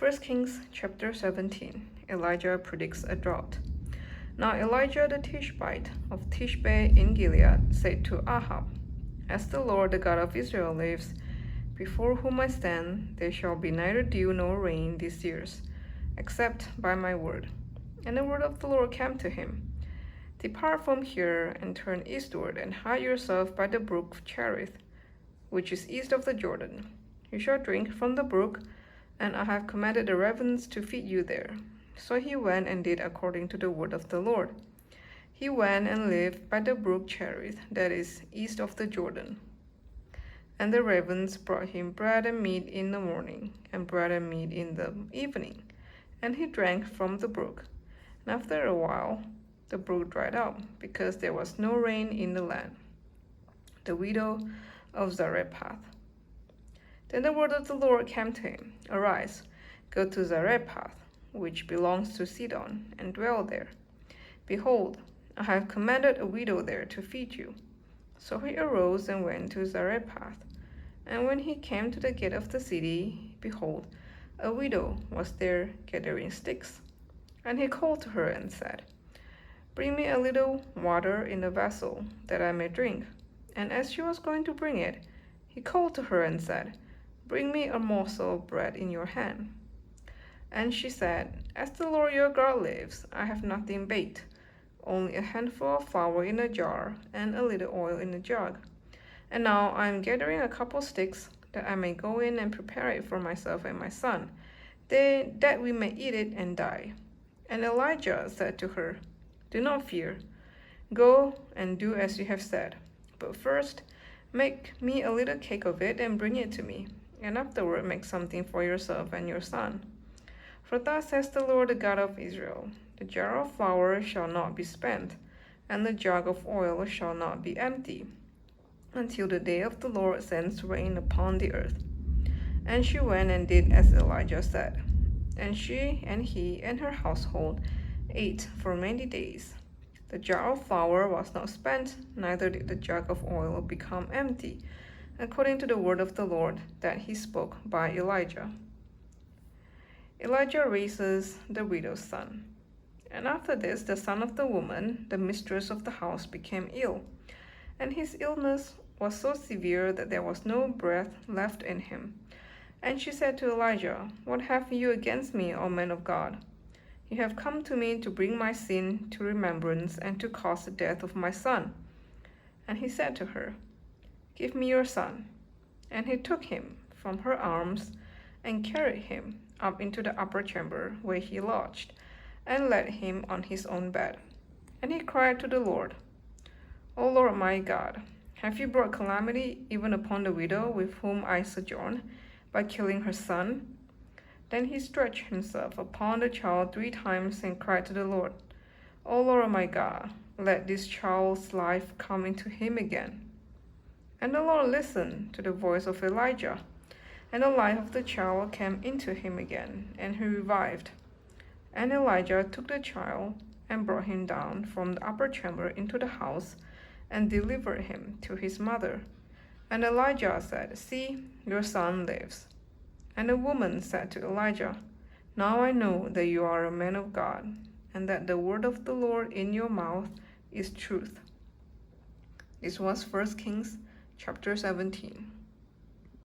1 Kings chapter 17. Elijah predicts a drought. Now Elijah the Tishbite of Tishbe in Gilead said to Ahab, As the Lord the God of Israel lives, before whom I stand, there shall be neither dew nor rain these years, except by my word. And the word of the Lord came to him, Depart from here and turn eastward and hide yourself by the brook Cherith, which is east of the Jordan. You shall drink from the brook, and I have commanded the ravens to feed you there. So he went and did according to the word of the Lord. He went and lived by the brook Cherith, that is east of the Jordan. And the ravens brought him bread and meat in the morning, and bread and meat in the evening. And he drank from the brook. And after a while, the brook dried up, because there was no rain in the land. The widow of Zarephath. Then the word of the Lord came to him, Arise, go to Zarephath, which belongs to Sidon, and dwell there. Behold, I have commanded a widow there to feed you. So he arose and went to Zarephath. And when he came to the gate of the city, behold, a widow was there gathering sticks. And he called to her and said, Bring me a little water in a vessel, that I may drink. And as she was going to bring it, he called to her and said, Bring me a morsel of bread in your hand. And she said, As the Lord your God lives, I have nothing baked, only a handful of flour in a jar and a little oil in a jug. And now I am gathering a couple sticks, that I may go in and prepare it for myself and my son, that we may eat it and die. And Elijah said to her, Do not fear. Go and do as you have said. But first, make me a little cake of it and bring it to me, and afterward make something for yourself and your son. For thus says the Lord, the God of Israel, The jar of flour shall not be spent, and the jug of oil shall not be empty, until the day of the Lord sends rain upon the earth. And she went and did as Elijah said. And she and he and her household ate for many days. The jar of flour was not spent, neither did the jug of oil become empty, according to the word of the Lord that he spoke by Elijah. Elijah raises the widow's son. And after this, the son of the woman, the mistress of the house, became ill. And his illness was so severe that there was no breath left in him. And she said to Elijah, What have you against me, O man of God? You have come to me to bring my sin to remembrance and to cause the death of my son. And he said to her, Give me your son. And he took him from her arms and carried him up into the upper chamber where he lodged, and laid him on his own bed. And he cried to the Lord, O Lord my God, have you brought calamity even upon the widow with whom I sojourn, by killing her son? Then he stretched himself upon the child 3 times and cried to the Lord, O Lord my God, let this child's life come into him again. And the Lord listened to the voice of Elijah, and the life of the child came into him again, and he revived. And Elijah took the child and brought him down from the upper chamber into the house, and delivered him to his mother. And Elijah said, See, your son lives. And the woman said to Elijah, Now I know that you are a man of God, and that the word of the Lord in your mouth is truth. This was 1 Kings chapter 17.